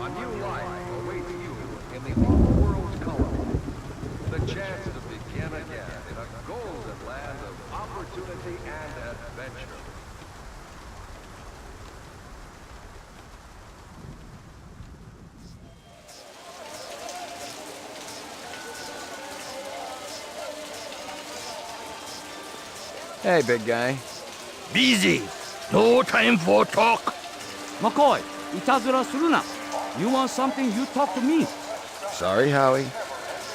A new life awaits you in the overworld colony. The chance to begin again in a golden land of opportunity and adventure. Hey, big guy. Busy. No time for talk. McCoy, いたずらするな. You want something, you talk to me. Sorry, Howie.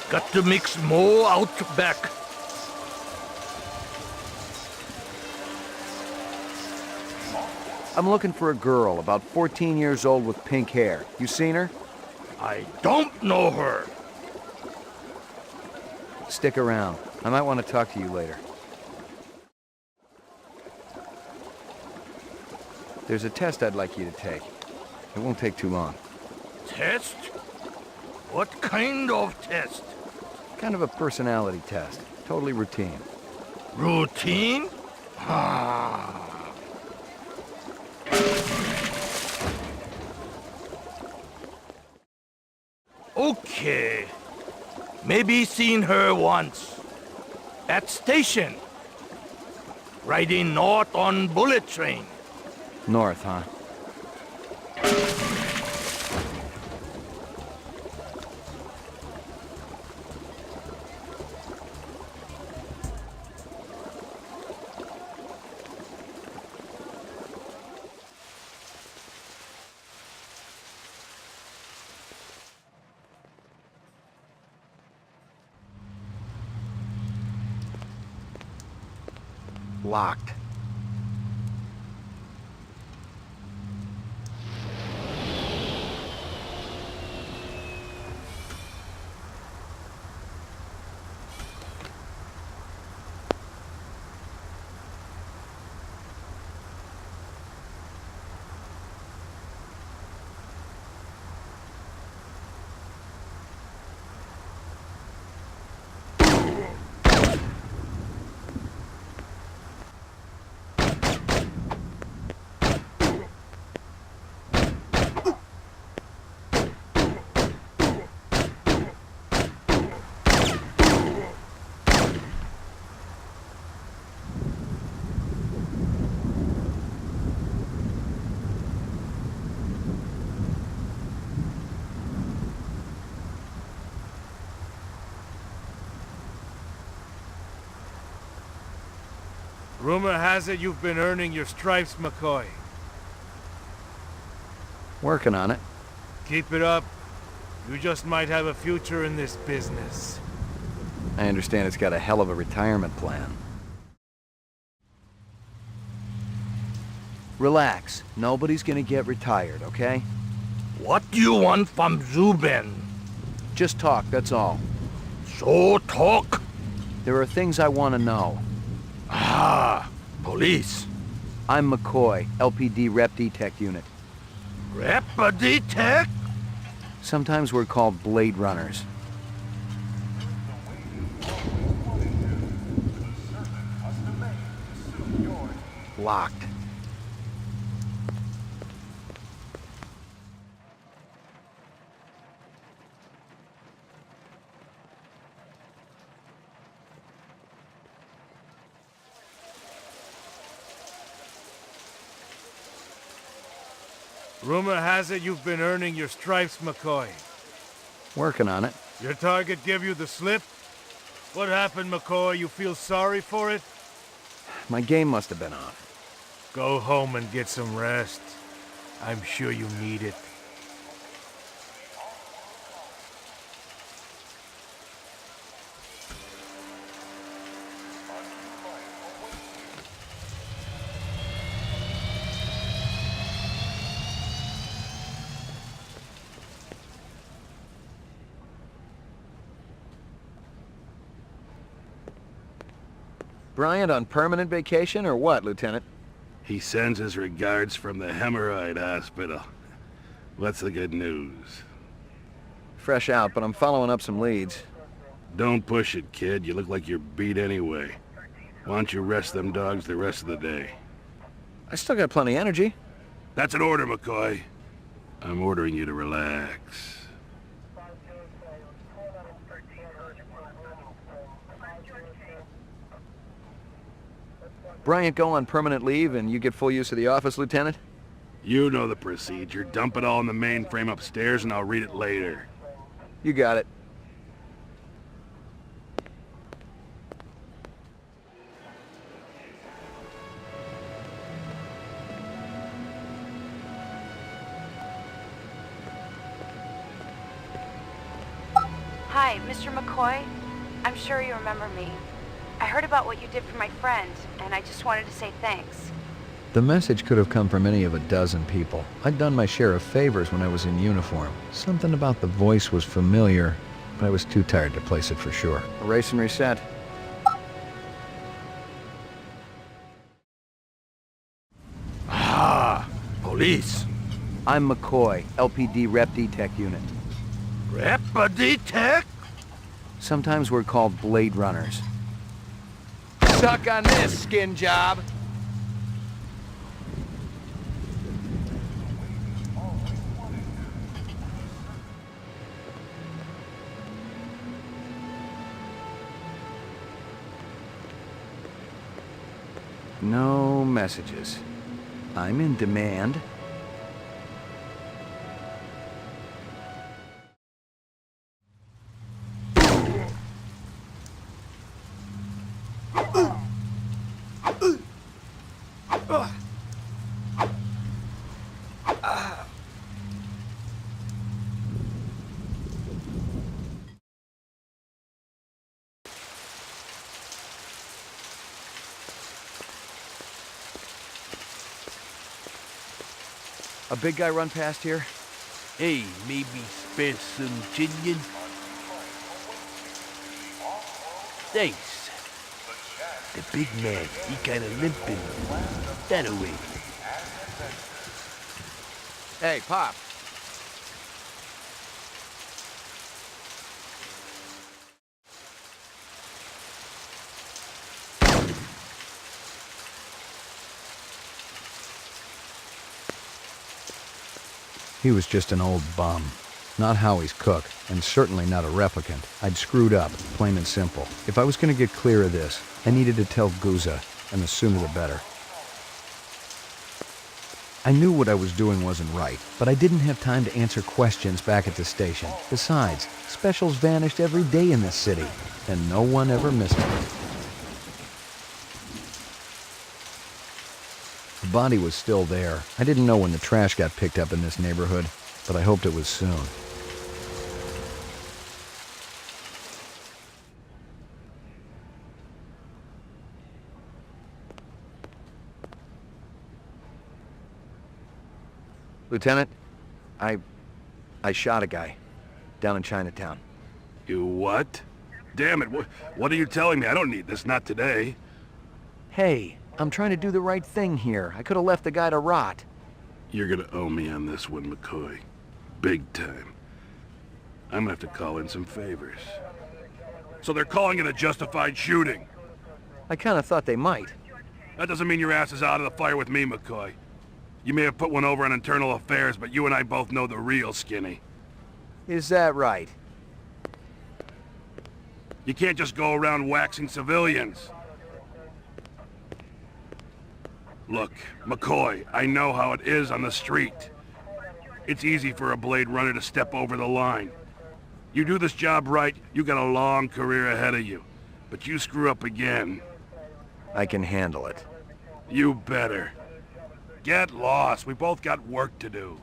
Got to mix more Outback. I'm looking for a girl, about 14 years old with pink hair. You seen her? I don't know her. Stick around. I might want to talk to you later. There's a test I'd like you to take. It won't take too long. Test? What kind of test? Kind of a personality test. Totally routine. Routine? Ah. Okay. Maybe seen her once. At station. Riding north on bullet train. North, huh? Locked. Rumor has it you've been earning your stripes, McCoy. Working on it. Keep it up. You just might have a future in this business. I understand it's got a hell of a retirement plan. Relax. Nobody's gonna get retired, okay? What do you want from Zuben? Just talk, that's all. So talk. There are things I want to know. Ah, police. I'm McCoy, LPD Rep Detect Unit. Rep a detect? Sometimes we're called Blade Runners. Locked. Rumor has it you've been earning your stripes, McCoy. Working on it. Your target gave you the slip? What happened, McCoy? You feel sorry for it? My game must have been off. Go home and get some rest. I'm sure you need it. Bryant on permanent vacation or what, Lieutenant? He sends his regards from the hemorrhoid hospital. What's the good news? Fresh out, but I'm following up some leads. Don't push it, kid. You look like you're beat anyway. Why don't you rest them dogs the rest of the day? I still got plenty of energy. That's an order, McCoy. I'm ordering you to relax. Bryant go on permanent leave and you get full use of the office, Lieutenant? You know the procedure. Dump it all in the mainframe upstairs and I'll read it later. You got it. Hi, Mr. McCoy. I'm sure you remember me. I heard about what you did for my friend, and I just wanted to say thanks. The message could have come from any of a dozen people. I'd done my share of favors when I was in uniform. Something about the voice was familiar, but I was too tired to place it for sure. Erase and reset. Ah, police. I'm McCoy, LPD Rep D-Tech Unit. Rep-a-D-Tech? Sometimes we're called Blade Runners. Suck on this, skin job! No messages. I'm in demand. A big guy run past here? Hey, maybe spare some chinian? Thanks. The big man, he kinda limping. That away. Hey, Pop. He was just an old bum. Not Howie's cook, and certainly not a replicant. I'd screwed up, plain and simple. If I was gonna get clear of this, I needed to tell Guza, and the sooner the better. I knew what I was doing wasn't right, but I didn't have time to answer questions back at the station. Besides, specials vanished every day in this city, and no one ever missed them. The body was still there. I didn't know when the trash got picked up in this neighborhood, but I hoped it was soon. Lieutenant, I shot a guy down in Chinatown. You what? Damn it, what are you telling me? I don't need this, not today. Hey, I'm trying to do the right thing here. I could have left the guy to rot. You're gonna owe me on this one, McCoy. Big time. I'm gonna have to call in some favors. So they're calling it a justified shooting. I kind of thought they might. That doesn't mean your ass is out of the fire with me, McCoy. You may have put one over on internal affairs, but you and I both know the real Skinny. Is that right? You can't just go around waxing civilians. Look, McCoy, I know how it is on the street. It's easy for a Blade Runner to step over the line. You do this job right, you got a long career ahead of you. But you screw up again. I can handle it. You better. Get lost. We both got work to do.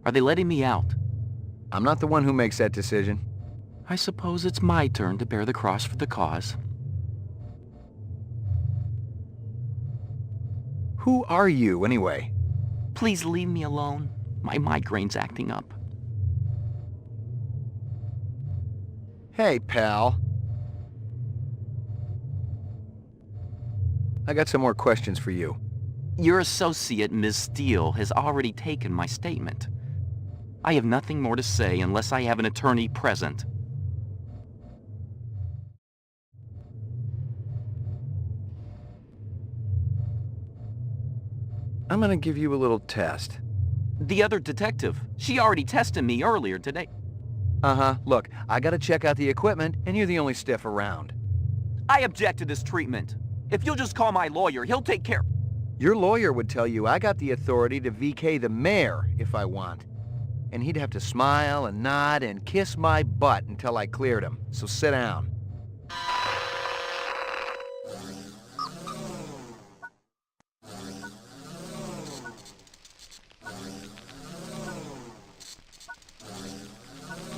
Are they letting me out? I'm not the one who makes that decision. I suppose it's my turn to bear the cross for the cause. Who are you, anyway? Please leave me alone. My migraine's acting up. Hey, pal. I got some more questions for you. Your associate, Ms. Steele, has already taken my statement. I have nothing more to say unless I have an attorney present. I'm gonna give you a little test. The other detective, she already tested me earlier today. Uh-huh. Look, I gotta check out the equipment, and you're the only stiff around. I object to this treatment. If you'll just call my lawyer, he'll take care. Your lawyer would tell you I got the authority to V-K the mayor if I want. And he'd have to smile and nod and kiss my butt until I cleared him. So sit down.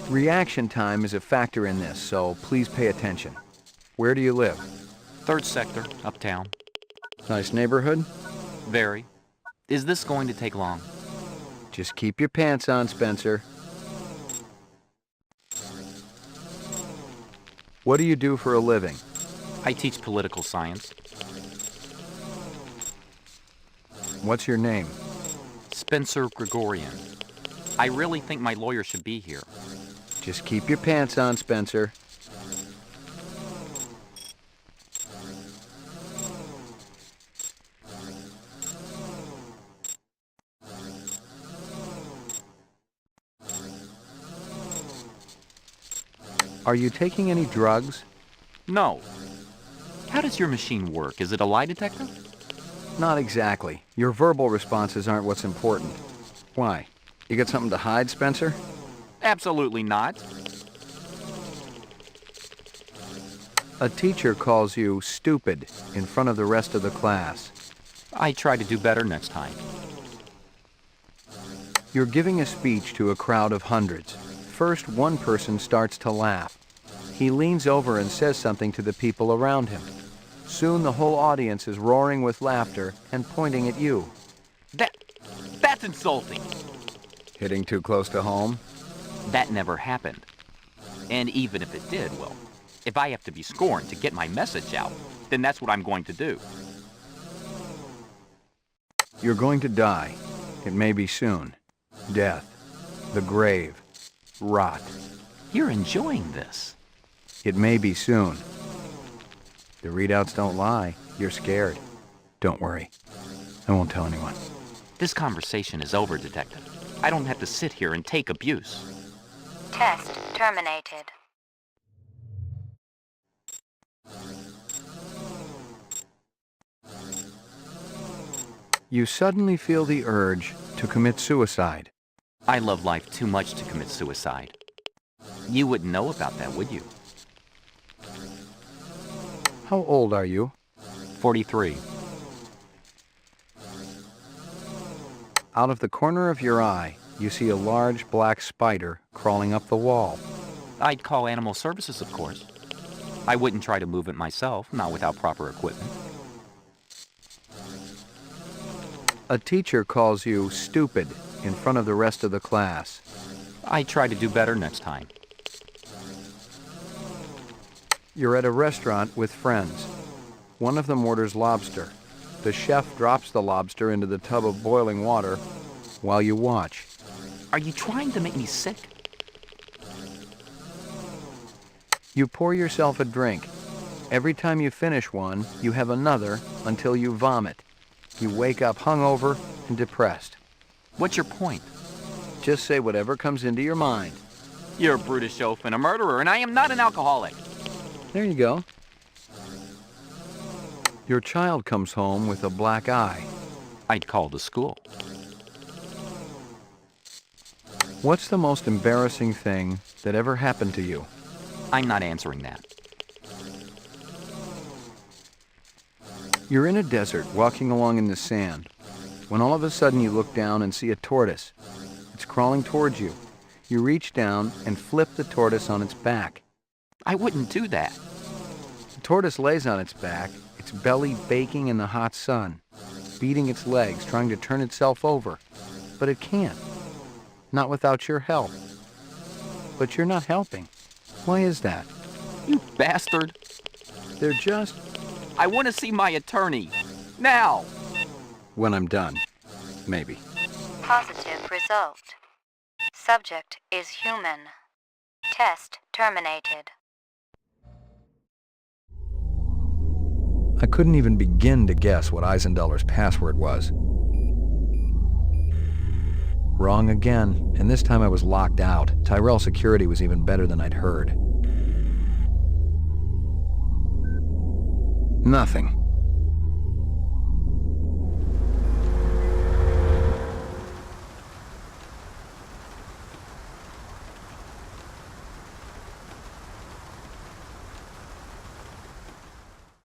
Reaction time is a factor in this, so please pay attention. Where do you live? 3rd sector, uptown. Nice neighborhood? Very. Is this going to take long? Just keep your pants on, Spencer. What do you do for a living? I teach political science. What's your name? Spencer Grigorian. I really think my lawyer should be here. Just keep your pants on, Spencer. Are you taking any drugs? No. How does your machine work? Is it a lie detector? Not exactly. Your verbal responses aren't what's important. Why? You got something to hide, Spencer? Absolutely not. A teacher calls you stupid in front of the rest of the class. I try to do better next time. You're giving a speech to a crowd of hundreds. First, one person starts to laugh. He leans over and says something to the people around him. Soon the whole audience is roaring with laughter and pointing at you. That's insulting. Hitting too close to home? That never happened. And even if it did, well, if I have to be scorned to get my message out, then that's what I'm going to do. You're going to die. It may be soon. Death. The grave. Rot. You're enjoying this. It may be soon. The readouts don't lie. You're scared. Don't worry. I won't tell anyone. This conversation is over, Detective. I don't have to sit here and take abuse. Test terminated. You suddenly feel the urge to commit suicide. I love life too much to commit suicide. You wouldn't know about that, would you? How old are you? 43. Out of the corner of your eye, you see a large black spider crawling up the wall. I'd call animal services, of course. I wouldn't try to move it myself, not without proper equipment. A teacher calls you stupid in front of the rest of the class. I try to do better next time. You're at a restaurant with friends. One of them orders lobster. The chef drops the lobster into the tub of boiling water while you watch. Are you trying to make me sick? You pour yourself a drink. Every time you finish one, you have another until you vomit. You wake up hungover and depressed. What's your point? Just say whatever comes into your mind. You're a brutish oaf and a murderer, and I am not an alcoholic. There you go. Your child comes home with a black eye. I'd call the school. What's the most embarrassing thing that ever happened to you? I'm not answering that. You're in a desert walking along in the sand when all of a sudden you look down and see a tortoise. It's crawling towards you. You reach down and flip the tortoise on its back. I wouldn't do that. The tortoise lays on its back, its belly baking in the hot sun, beating its legs, trying to turn itself over. But it can't. Not without your help. But you're not helping. Why is that? You bastard. They're just... I want to see my attorney. Now! When I'm done. Maybe. Positive result. Subject is human. Test terminated. I couldn't even begin to guess what Eisenduller's password was. Wrong again, and this time I was locked out. Tyrell security was even better than I'd heard. Nothing.